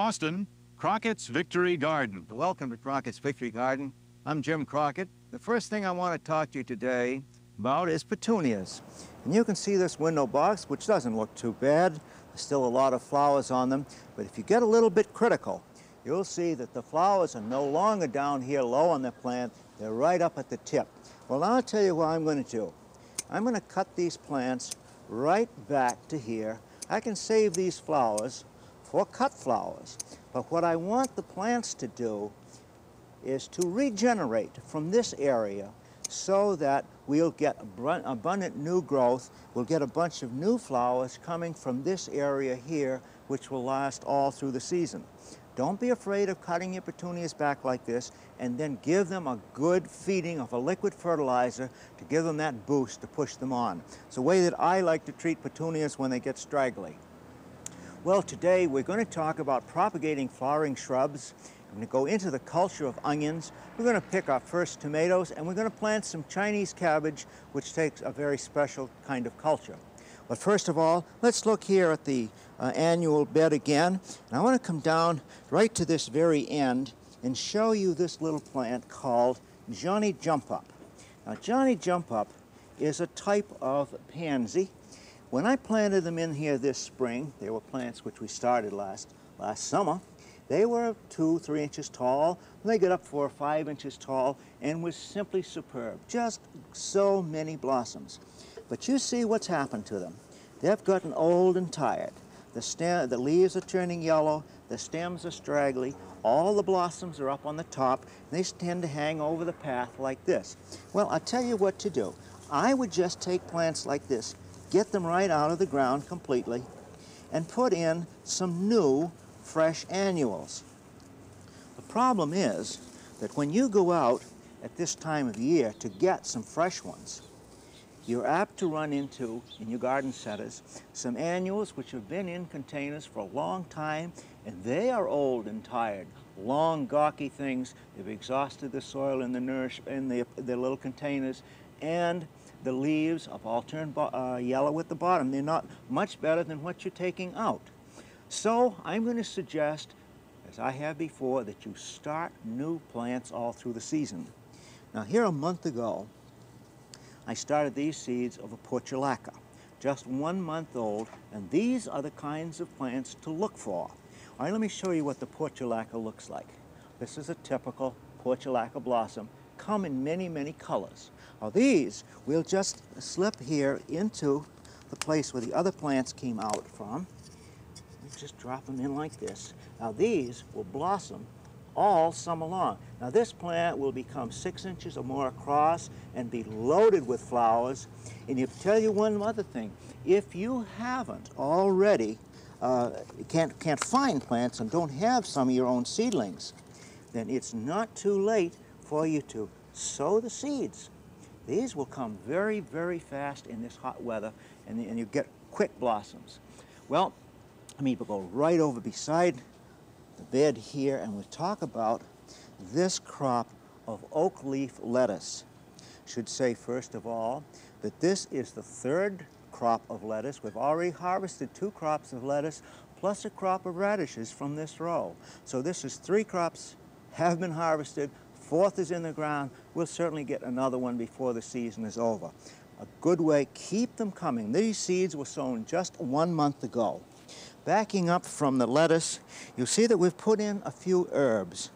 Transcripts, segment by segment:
Boston, Crockett's Victory Garden. Welcome to Crockett's Victory Garden. I'm Jim Crockett. The first thing I want to talk to you today about is petunias. And you can see this window box, which doesn't look too bad. There's still a lot of flowers on them. But if you get a little bit critical, you'll see that the flowers are no longer down here low on the plant. They're right up at the tip. Well, now I'll tell you what I'm going to do. I'm going to cut these plants right back to here. I can save these flowers for cut flowers. But what I want the plants to do is to regenerate from this area so that we'll get abundant new growth. We'll get a bunch of new flowers coming from this area here, which will last all through the season. Don't be afraid of cutting your petunias back like this, and then give them a good feeding of a liquid fertilizer to give them that boost to push them on. It's the way that I like to treat petunias when they get straggly. Well, today we're going to talk about propagating flowering shrubs. We're going to go into the culture of onions. We're going to pick our first tomatoes, and we're going to plant some Chinese cabbage, which takes a very special kind of culture. But first of all, let's look here at the annual bed again. And I want to come down right to this very end and show you this little plant called Johnny Jump Up. Now, Johnny Jump Up is a type of pansy. When I planted them in here this spring, they were plants which we started last summer. They were 2-3 inches tall. They got up 4 or 5 inches tall and was simply superb. Just so many blossoms. But you see what's happened to them. They've gotten old and tired. The leaves are turning yellow. The stems are straggly. All the blossoms are up on the top. And they tend to hang over the path like this. Well, I'll tell you what to do. I would just take plants like this, get them right out of the ground completely, and put in some new fresh annuals. The problem is that when you go out at this time of year to get some fresh ones, you're apt to run into, in your garden centers, some annuals which have been in containers for a long time, and they are old and tired. Long, gawky things. They've exhausted the soil in the little containers, and the leaves have all turned yellow at the bottom. They're not much better than what you're taking out. So I'm going to suggest, as I have before, that you start new plants all through the season. Now, here a month ago, I started these seeds of a Portulaca, just 1 month old, and these are the kinds of plants to look for. All right, let me show you what the Portulaca looks like. This is a typical Portulaca blossom, come in many, many colors. Now these, we'll just slip here into the place where the other plants came out from. Just drop them in like this. Now these will blossom all summer long. Now this plant will become 6 inches or more across and be loaded with flowers. And I'll tell you one other thing. If you haven't already, can't find plants and don't have some of your own seedlings, then it's not too late for you to sow the seeds. These will come very, very fast in this hot weather, and you get quick blossoms. Well, let me go right over beside the bed here, and we'll talk about this crop of oak leaf lettuce. Should say, first of all, that this is the third crop of lettuce. We've already harvested 2 crops of lettuce, plus a crop of radishes from this row. So this is 3 crops have been harvested, 4th is in the ground. We'll certainly get another one before the season is over. A good way, keep them coming. These seeds were sown just 1 month ago. Backing up from the lettuce, you'll see that we've put in a few herbs.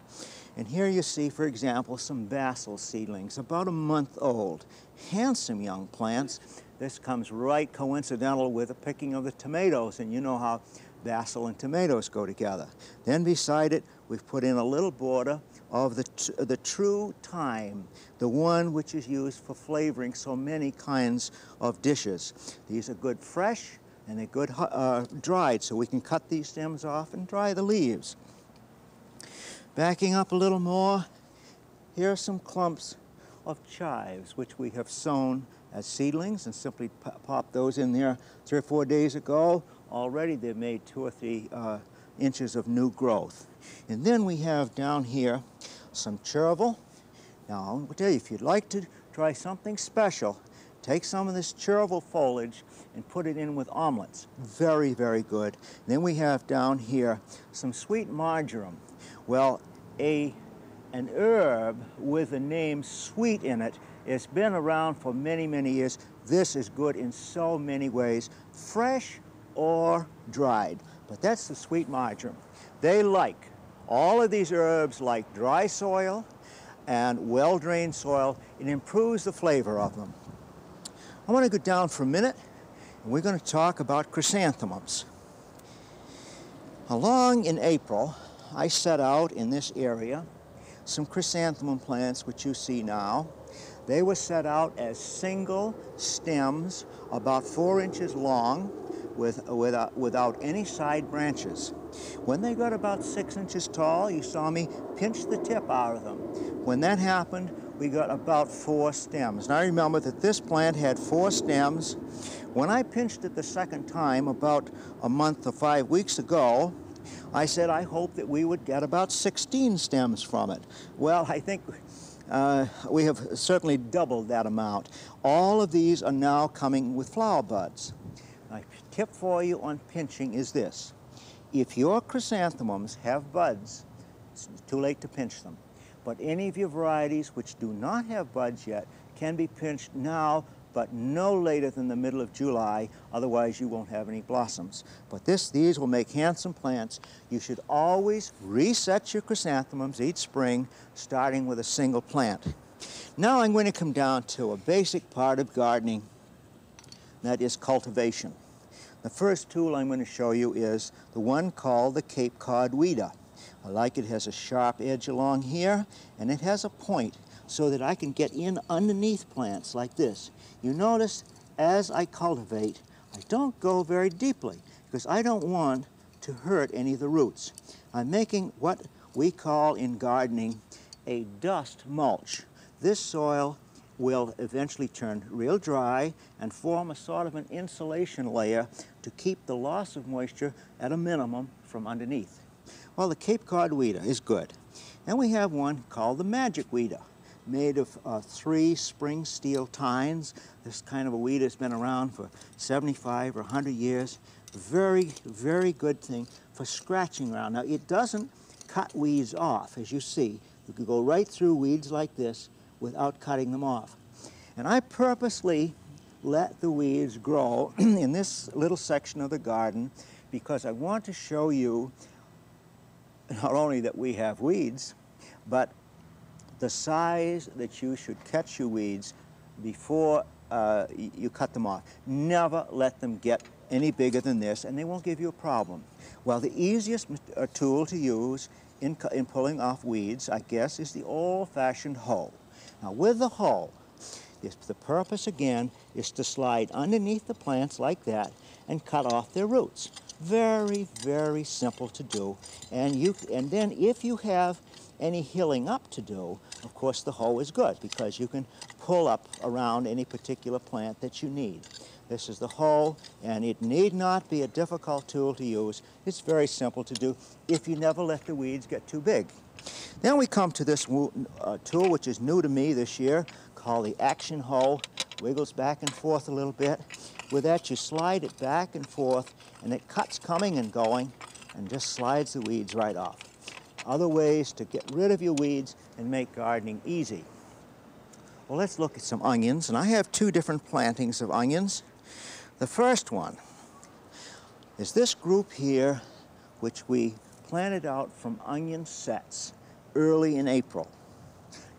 And here you see, for example, some basil seedlings, about 1 month old. Handsome young plants. This comes right coincidental with the picking of the tomatoes, and you know how basil and tomatoes go together. Then beside it, we've put in a little border of the true thyme, the one which is used for flavoring so many kinds of dishes. These are good fresh, and they're good dried, so we can cut these stems off and dry the leaves. Backing up a little more, here are some clumps of chives, which we have sown as seedlings and simply popped those in there 3 or 4 days ago. Already they've made 2 or 3 inches of new growth. And then we have down here some chervil. Now, I'll tell you, if you'd like to try something special, take some of this chervil foliage and put it in with omelets. Very, very good. Then we have down here some sweet marjoram. Well, an herb with the name sweet in it, it's been around for many, many years. This is good in so many ways, fresh or dried. But that's the sweet marjoram. All of these herbs like dry soil and well-drained soil. It improves the flavor of them. I want to go down for a minute, and we're going to talk about chrysanthemums. Along in April, I set out in this area some chrysanthemum plants, which you see now. They were set out as single stems about 4 inches long without any side branches. When they got about 6 inches tall, you saw me pinch the tip out of them. When that happened, we got about 4 stems. Now remember that this plant had 4 stems. When I pinched it the second time, about a month or 5 weeks ago, I said I hoped that we would get about 16 stems from it. Well, I think we have certainly doubled that amount. All of these are now coming with flower buds. My tip for you on pinching is this. If your chrysanthemums have buds, it's too late to pinch them. But any of your varieties which do not have buds yet can be pinched now, but no later than the middle of July, otherwise you won't have any blossoms. But these will make handsome plants. You should always reset your chrysanthemums each spring, starting with a single plant. Now I'm going to come down to a basic part of gardening, that is cultivation. The first tool I'm going to show you is the one called the Cape Cod weeder. I like it has a sharp edge along here, and it has a point so that I can get in underneath plants like this. You notice as I cultivate, I don't go very deeply because I don't want to hurt any of the roots. I'm making what we call in gardening a dust mulch. This soil will eventually turn real dry and form a sort of an insulation layer to keep the loss of moisture at a minimum from underneath. Well, the Cape Cod weeder is good. And we have one called the magic weeder, made of 3 spring steel tines. This kind of a weeder has been around for 75 or 100 years. Very, very good thing for scratching around. Now, it doesn't cut weeds off, as you see. You can go right through weeds like this without cutting them off. And I purposely let the weeds grow in this little section of the garden because I want to show you not only that we have weeds, but the size that you should catch your weeds before you cut them off. Never let them get any bigger than this, and they won't give you a problem. Well, the easiest tool to use in pulling off weeds, I guess, is the old-fashioned hoe. Now, with the hoe, the purpose, again, is to slide underneath the plants like that and cut off their roots. Very, very simple to do. And then if you have any hilling up to do, of course the hoe is good because you can pull up around any particular plant that you need. This is the hoe, and it need not be a difficult tool to use. It's very simple to do if you never let the weeds get too big. Then we come to this tool, which is new to me this year, called the action hoe. Wiggles back and forth a little bit. With that, you slide it back and forth, and it cuts coming and going and just slides the weeds right off. Other ways to get rid of your weeds and make gardening easy. Well, let's look at some onions, and I have 2 different plantings of onions. The first one is this group here, which we planted out from onion sets early in April.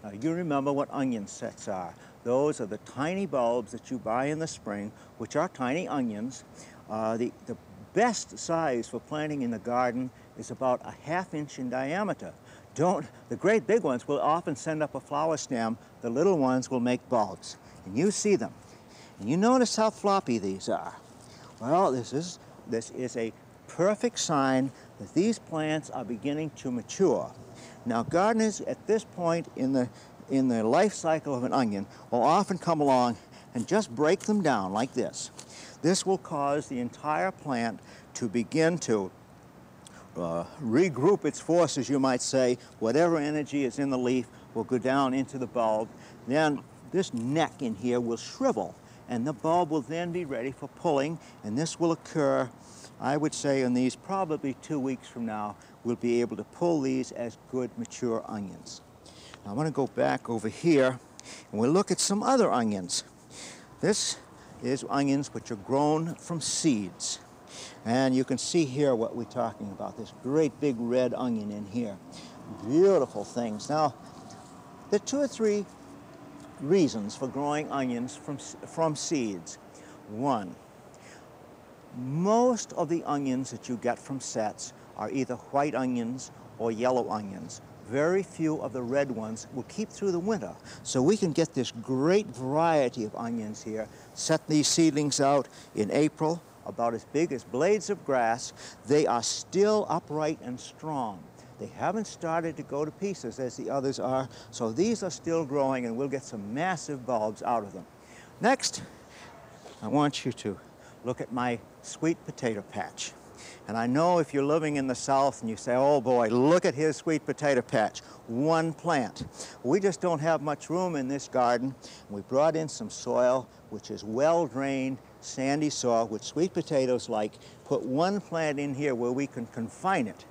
Now, you remember what onion sets are. Those are the tiny bulbs that you buy in the spring, which are tiny onions. The best size for planting in the garden is about a 1/2 inch in diameter. The great big ones will often send up a flower stem. The little ones will make bulbs, and you see them. And you notice how floppy these are. Well, this is a perfect sign that these plants are beginning to mature. Now, gardeners at this point in the life cycle of an onion will often come along and just break them down like this. This will cause the entire plant to begin to regroup its forces, you might say. Whatever energy is in the leaf will go down into the bulb. Then this neck in here will shrivel, and the bulb will then be ready for pulling, and this will occur, I would say, in these probably 2 weeks from now. We'll be able to pull these as good mature onions. Now I'm going to go back over here and we'll look at some other onions. This is onions which are grown from seeds. And you can see here what we're talking about, this great big red onion in here. Beautiful things. Now, there are 2 or 3 reasons for growing onions from seeds. One, most of the onions that you get from sets are either white onions or yellow onions. Very few of the red ones will keep through the winter. So we can get this great variety of onions here. Set these seedlings out in April, about as big as blades of grass. They are still upright and strong. They haven't started to go to pieces as the others are, so these are still growing and we'll get some massive bulbs out of them. Next, I want you to look at my sweet potato patch. And I know if you're living in the South and you say, oh boy, look at his sweet potato patch, one plant. We just don't have much room in this garden. We brought in some soil which is well-drained, sandy soil, which sweet potatoes like. Put one plant in here where we can confine it.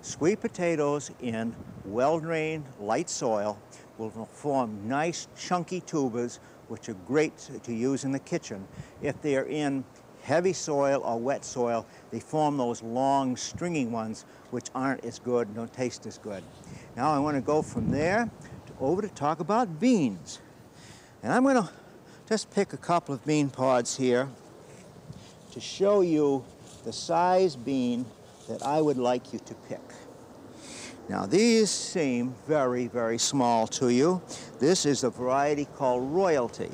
Sweet potatoes in well-drained, light soil will form nice, chunky tubers, which are great to use in the kitchen. If they're in heavy soil or wet soil, they form those long, stringy ones, which aren't as good, don't taste as good. Now I want to go from there over to talk about beans. And I'm going to just pick a couple of bean pods here to show you the size bean that I would like you to pick. Now these seem very, very small to you. This is a variety called Royalty.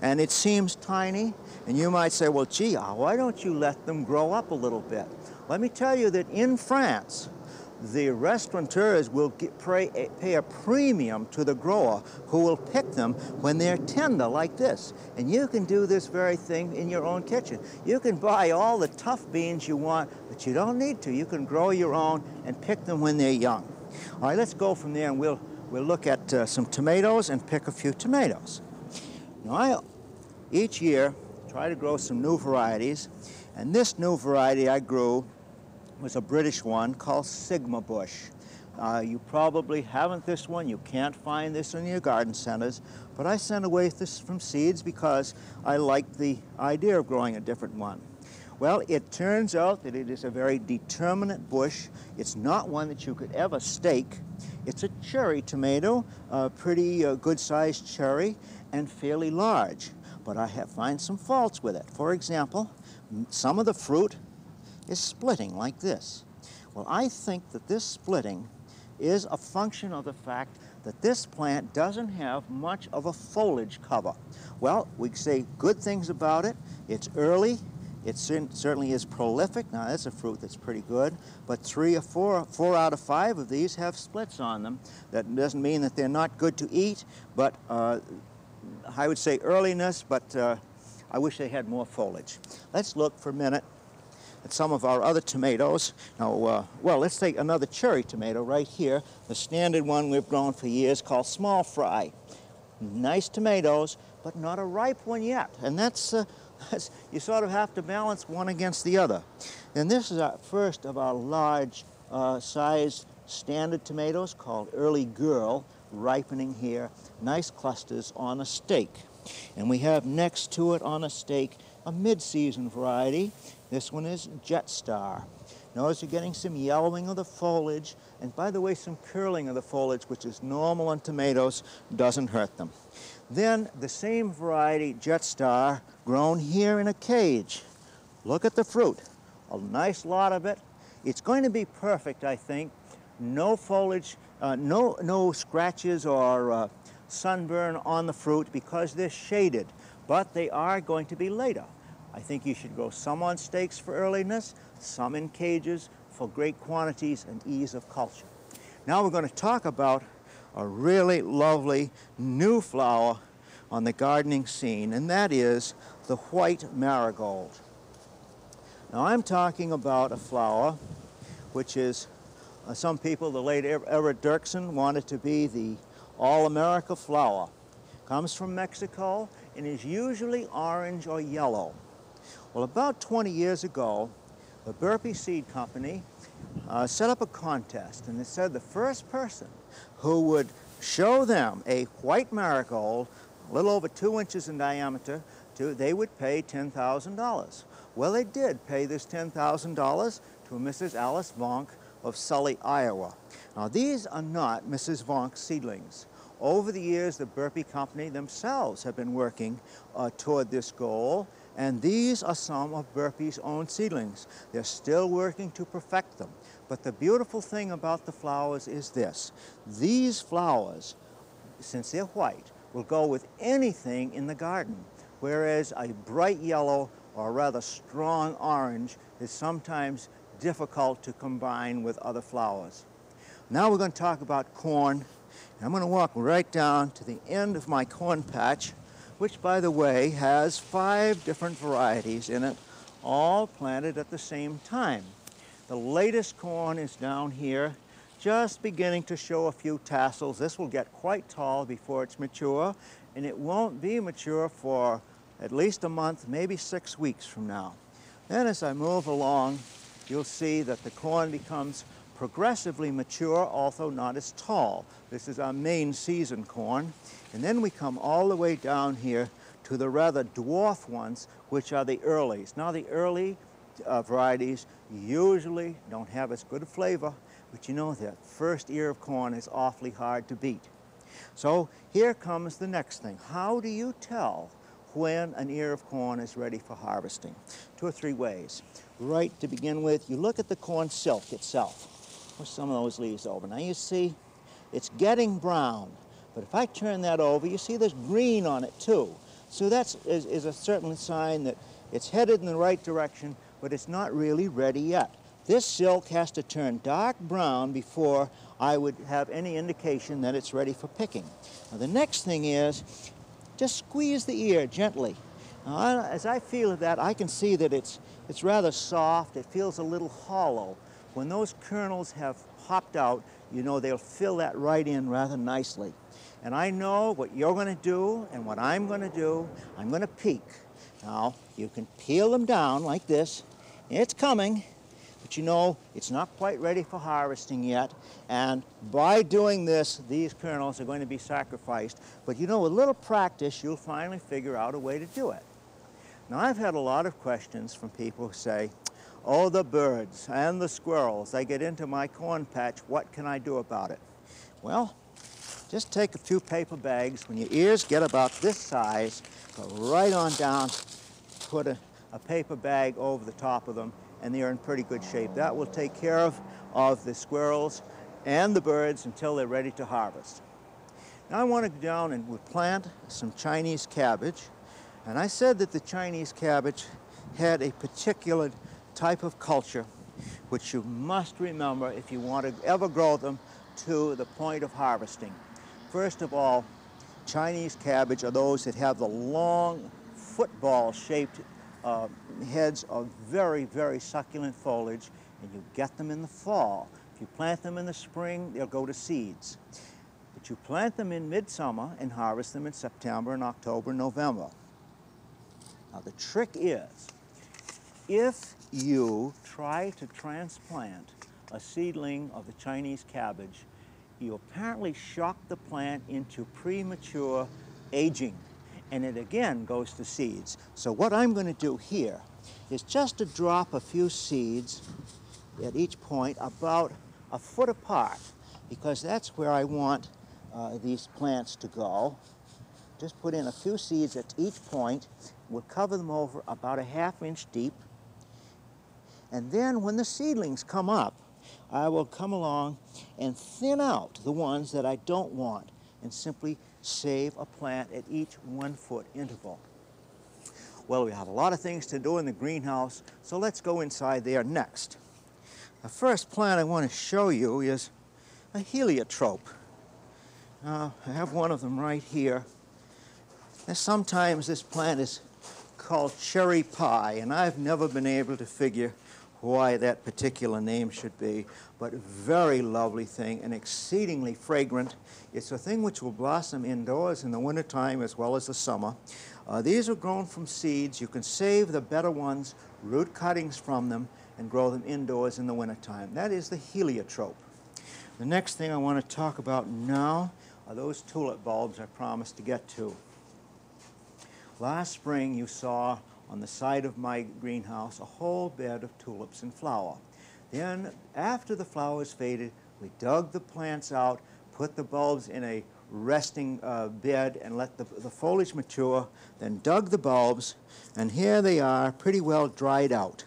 And it seems tiny, and you might say, well, gee, why don't you let them grow up a little bit? Let me tell you that in France, the restaurateurs will pay a premium to the grower who will pick them when they're tender like this. And you can do this very thing in your own kitchen. You can buy all the tough beans you want, but you don't need to. You can grow your own and pick them when they're young. All right, let's go from there and we'll look at some tomatoes and pick a few tomatoes. Now, I each year try to grow some new varieties, and this new variety I grew was a British one called Sigma Bush. You probably haven't this one. You can't find this in your garden centers, but I sent away this from seeds because I liked the idea of growing a different one. Well, it turns out that it is a very determinate bush. It's not one that you could ever stake. It's a cherry tomato, a pretty good-sized cherry, and fairly large. But I find some faults with it. For example, some of the fruit is splitting like this. Well, I think that this splitting is a function of the fact that this plant doesn't have much of a foliage cover. Well, we say good things about it. It's early. It certainly is prolific. Now, that's a fruit that's pretty good, but 3 or 4 out of 5 of these have splits on them. That doesn't mean that they're not good to eat, but I would say earliness, but I wish they had more foliage. Let's look for a minute at some of our other tomatoes. Now, well, let's take another cherry tomato right here, the standard one we've grown for years called Small Fry. Nice tomatoes, but not a ripe one yet. And that's you sort of have to balance one against the other. And this is our first of our large sized standard tomatoes called Early Girl, ripening here, nice clusters on a stake. And we have next to it on a stake a mid-season variety. This one is Jet Star. Notice you're getting some yellowing of the foliage, and by the way, some curling of the foliage, which is normal on tomatoes, doesn't hurt them. Then the same variety, Jet Star, grown here in a cage. Look at the fruit, a nice lot of it. It's going to be perfect, I think. No foliage, no scratches or sunburn on the fruit because they're shaded, but they are going to be later. I think you should grow some on stakes for earliness, some in cages for great quantities and ease of culture. Now we're going to talk about a really lovely new flower on the gardening scene, and that is the white marigold. Now I'm talking about a flower which is, some people, the late Everett Dirksen, wanted to be the all-America flower. Comes from Mexico, and is usually orange or yellow. Well, about 20 years ago, the Burpee Seed Company set up a contest, and it said the first person who would show them a white marigold, a little over 2 inches in diameter, they would pay $10,000. Well, they did pay this $10,000 to Mrs. Alice Vonk of Sully, Iowa. Now, these are not Mrs. Vonk's seedlings. Over the years, the Burpee Company themselves have been working toward this goal, and these are some of Burpee's own seedlings. They're still working to perfect them. But the beautiful thing about the flowers is this. These flowers, since they're white, will go with anything in the garden, whereas a bright yellow or rather strong orange is sometimes difficult to combine with other flowers. Now we're going to talk about corn. I'm going to walk right down to the end of my corn patch, which, by the way, has 5 different varieties in it, all planted at the same time. The latest corn is down here, just beginning to show a few tassels. This will get quite tall before it's mature, and it won't be mature for at least a month, maybe 6 weeks from now. Then as I move along, you'll see that the corn becomes progressively mature, although not as tall. This is our main season corn. And then we come all the way down here to the rather dwarf ones, which are the earlies. Now, the early varieties usually don't have as good a flavor, but you know that first ear of corn is awfully hard to beat. So here comes the next thing. How do you tell when an ear of corn is ready for harvesting? 2 or 3 ways. Right to begin with, you look at the corn silk itself. Push some of those leaves over. Now you see it's getting brown, but if I turn that over, you see there's green on it too. So that is a certain sign that it's headed in the right direction, but it's not really ready yet. This silk has to turn dark brown before I would have any indication that it's ready for picking. Now the next thing is just squeeze the ear gently. Now, as I feel that, I can see that it's rather soft. It feels a little hollow. When those kernels have popped out, you know they'll fill that right in rather nicely. And I know what you're going to do and what I'm going to do. I'm going to peek. Now, you can peel them down like this. It's coming, but you know it's not quite ready for harvesting yet. And by doing this, these kernels are going to be sacrificed. But you know, with a little practice, you'll finally figure out a way to do it. Now, I've had a lot of questions from people who say, oh, the birds and the squirrels, they get into my corn patch. What can I do about it? Well, just take a few paper bags. When your ears get about this size, go right on down, put a paper bag over the top of them, and they're in pretty good shape. That will take care of the squirrels and the birds until they're ready to harvest. Now I want to go down and we'll plant some Chinese cabbage. And I said that the Chinese cabbage had a particular type of culture which you must remember if you want to ever grow them to the point of harvesting. First of all, Chinese cabbage are those that have the long football-shaped heads of very, very succulent foliage, and you get them in the fall. If you plant them in the spring, they'll go to seeds. But you plant them in midsummer and harvest them in September and October, November. Now the trick is, if you try to transplant a seedling of the Chinese cabbage, you apparently shock the plant into premature aging, and it again goes to seeds. So what I'm going to do here is just to drop a few seeds at each point about a foot apart, because that's where I want these plants to go. Just put in a few seeds at each point. We'll cover them over about a ½ inch deep. And then when the seedlings come up, I will come along and thin out the ones that I don't want and simply save a plant at each 1 foot interval. Well, we have a lot of things to do in the greenhouse, so let's go inside there next. The first plant I want to show you is a heliotrope. I have one of them right here. And sometimes this plant is called cherry pie, and I've never been able to figure why that particular name should be, but a very lovely thing and exceedingly fragrant. It's a thing which will blossom indoors in the wintertime as well as the summer. These are grown from seeds. You can save the better ones, root cuttings from them, and grow them indoors in the wintertime. That is the heliotrope. The next thing I want to talk about now are those tulip bulbs I promised to get to. Last spring you saw on the side of my greenhouse a whole bed of tulips in flower. Then after the flowers faded, we dug the plants out, put the bulbs in a resting bed and let the foliage mature, then dug the bulbs, and here they are pretty well dried out.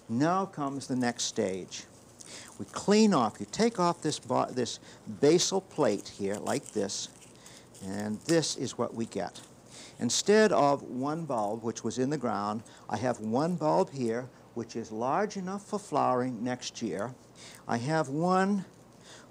Now comes the next stage. We clean off, you take off this basal plate here like this, and this is what we get. Instead of one bulb, which was in the ground, I have one bulb here, which is large enough for flowering next year. I have one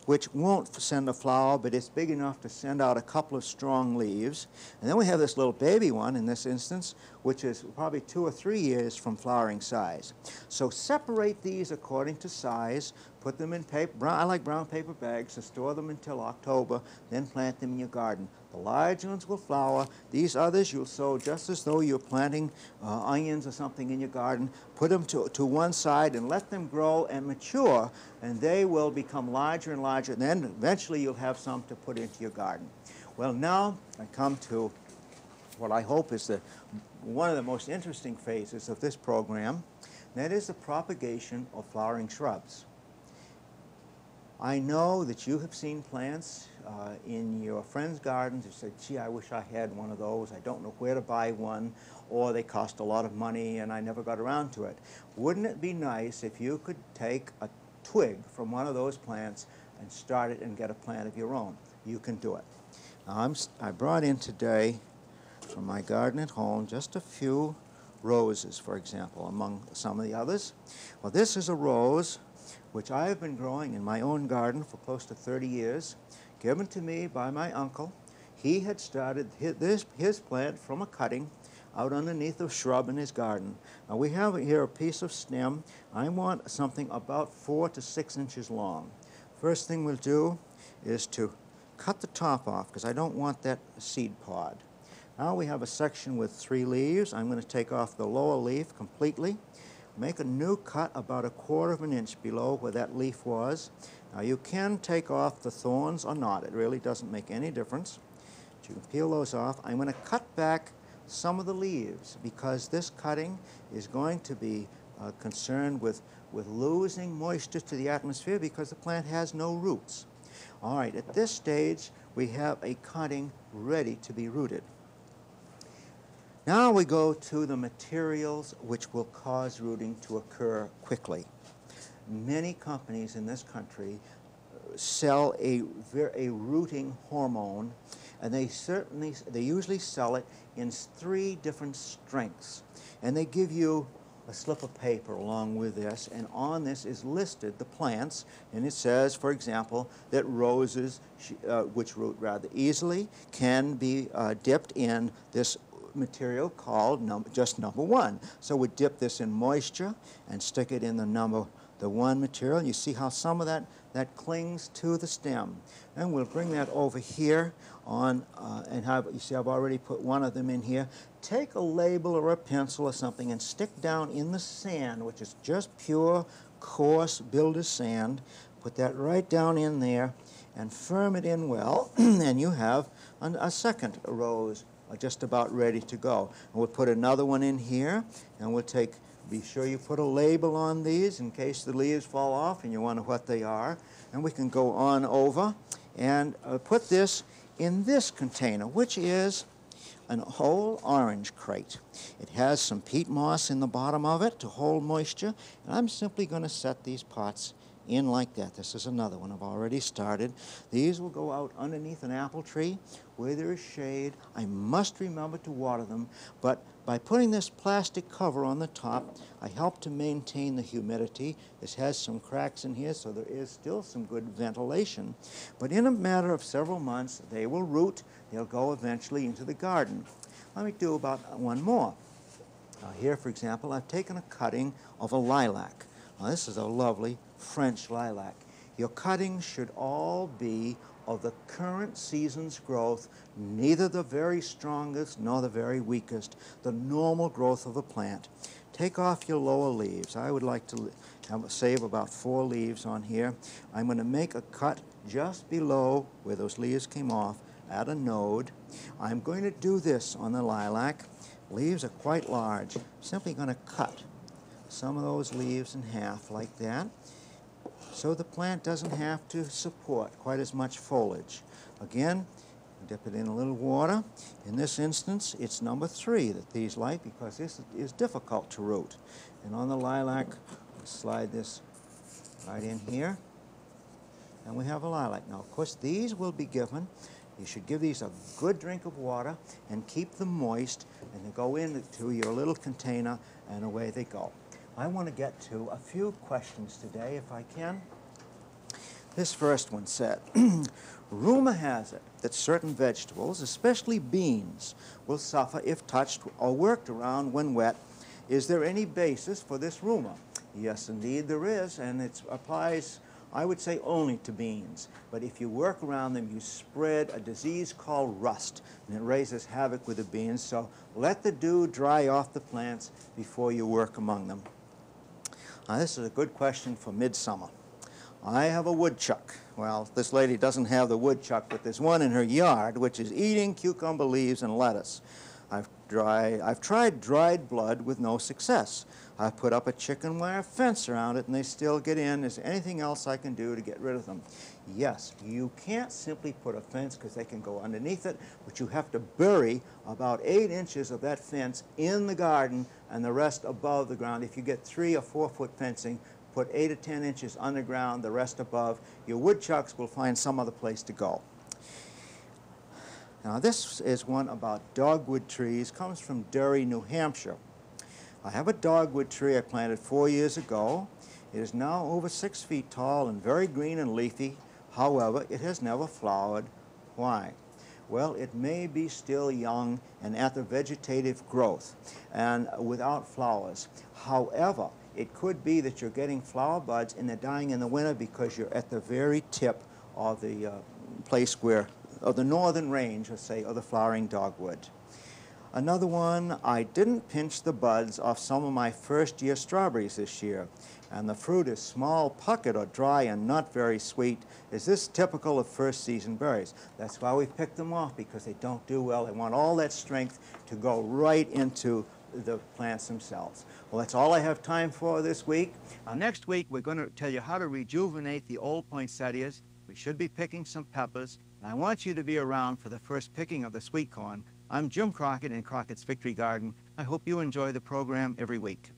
which won't send a flower, but it's big enough to send out a couple of strong leaves. And then we have this little baby one, in this instance, which is probably 2 or 3 years from flowering size. So separate these according to size, put them in paper, I like brown paper bags to store them until October, then plant them in your garden. The large ones will flower. These others you'll sow just as though you're planting onions or something in your garden. Put them to one side and let them grow and mature, and they will become larger and larger. And then eventually you'll have some to put into your garden. Well, now I come to what I hope is one of the most interesting phases of this program. That is the propagation of flowering shrubs. I know that you have seen plants in your friends' gardens. You said, gee, I wish I had one of those. I don't know where to buy one, or they cost a lot of money and I never got around to it. Wouldn't it be nice if you could take a twig from one of those plants and start it and get a plant of your own? You can do it. Now, I brought in today from my garden at home just a few roses, for example, among some of the others. Well, this is a rose which I have been growing in my own garden for close to 30 years, given to me by my uncle. He had started his plant from a cutting out underneath a shrub in his garden. Now we have here a piece of stem. I want something about 4 to 6 inches long. First thing we'll do is to cut the top off, because I don't want that seed pod. Now we have a section with 3 leaves. I'm going to take off the lower leaf completely. Make a new cut about 1/4 of an inch below where that leaf was. Now you can take off the thorns or not. It really doesn't make any difference. But you can peel those off. I'm going to cut back some of the leaves because this cutting is going to be concerned with losing moisture to the atmosphere because the plant has no roots. All right, at this stage we have a cutting ready to be rooted. Now we go to the materials which will cause rooting to occur quickly. Many companies in this country sell a rooting hormone, and they usually sell it in 3 different strengths. And they give you a slip of paper along with this, and on this is listed the plants, and it says, for example, that roses, which root rather easily, can be dipped in this material called just number 1. So we dip this in moisture and stick it in the 1 material. And you see how some of that clings to the stem. And we'll bring that over here on and you see I've already put one of them in here. Take a label or a pencil or something and stick down in the sand, which is just pure, coarse builder's sand. Put that right down in there and firm it in well, and you have a second rose just about ready to go. And we'll put another one in here, and we'll be sure you put a label on these in case the leaves fall off and you wonder what they are. And we can go on over and put this in this container, which is an whole orange crate. It has some peat moss in the bottom of it to hold moisture, and I'm simply going to set these pots in like that. This is another one I've already started. These will go out underneath an apple tree where there is shade. I must remember to water them, but by putting this plastic cover on the top, I help to maintain the humidity. This has some cracks in here, so there is still some good ventilation. But in a matter of several months, they will root. They'll go eventually into the garden. Let me do about one more. Here, for example, I've taken a cutting of a lilac. Now, this is a lovely French lilac. Your cuttings should all be of the current season's growth, neither the very strongest nor the very weakest, the normal growth of a plant. Take off your lower leaves. I would like to save about 4 leaves on here. I'm going to make a cut just below where those leaves came off at a node. I'm going to do this on the lilac. Leaves are quite large. Simply going to cut some of those leaves in half like that, so the plant doesn't have to support quite as much foliage. Again, dip it in a little water. In this instance, it's number 3 that these like, because this is difficult to root. And on the lilac, slide this right in here, and we have a lilac. Now, of course, these will be given. You should give these a good drink of water and keep them moist, and they go into your little container, and away they go. I want to get to a few questions today, if I can. This first one said, rumor has it that certain vegetables, especially beans, will suffer if touched or worked around when wet. Is there any basis for this rumor? Yes, indeed there is, and it applies, I would say, only to beans. But if you work around them, you spread a disease called rust, and it raises havoc with the beans. So let the dew dry off the plants before you work among them. Now, this is a good question for midsummer. I have a woodchuck. Well, this lady doesn't have the woodchuck, but there's one in her yard which is eating cucumber leaves and lettuce. I've tried dried blood with no success. I've put up a chicken wire fence around it and they still get in. Is there anything else I can do to get rid of them? Yes, you can't simply put a fence because they can go underneath it, but you have to bury about 8 inches of that fence in the garden and the rest above the ground. If you get 3 or 4 foot fencing, put 8 or 10 inches underground, the rest above. Your woodchucks will find some other place to go. Now, this is one about dogwood trees. Comes from Derry, New Hampshire. I have a dogwood tree I planted 4 years ago. It is now over 6 feet tall and very green and leafy. However, it has never flowered. Why? Well, it may be still young and at the vegetative growth and without flowers. However, it could be that you're getting flower buds and they're dying in the winter because you're at the very tip of the place where, of the northern range, let's say, of the flowering dogwood. Another one, I didn't pinch the buds off some of my first-year strawberries this year, and the fruit is small, puckered, or dry, and not very sweet. Is this typical of first-season berries? That's why we picked them off, because they don't do well. They want all that strength to go right into the plants themselves. Well, that's all I have time for this week. Next week, we're going to tell you how to rejuvenate the old poinsettias. We should be picking some peppers, and I want you to be around for the first picking of the sweet corn. I'm Jim Crockett in Crockett's Victory Garden. I hope you enjoy the program every week.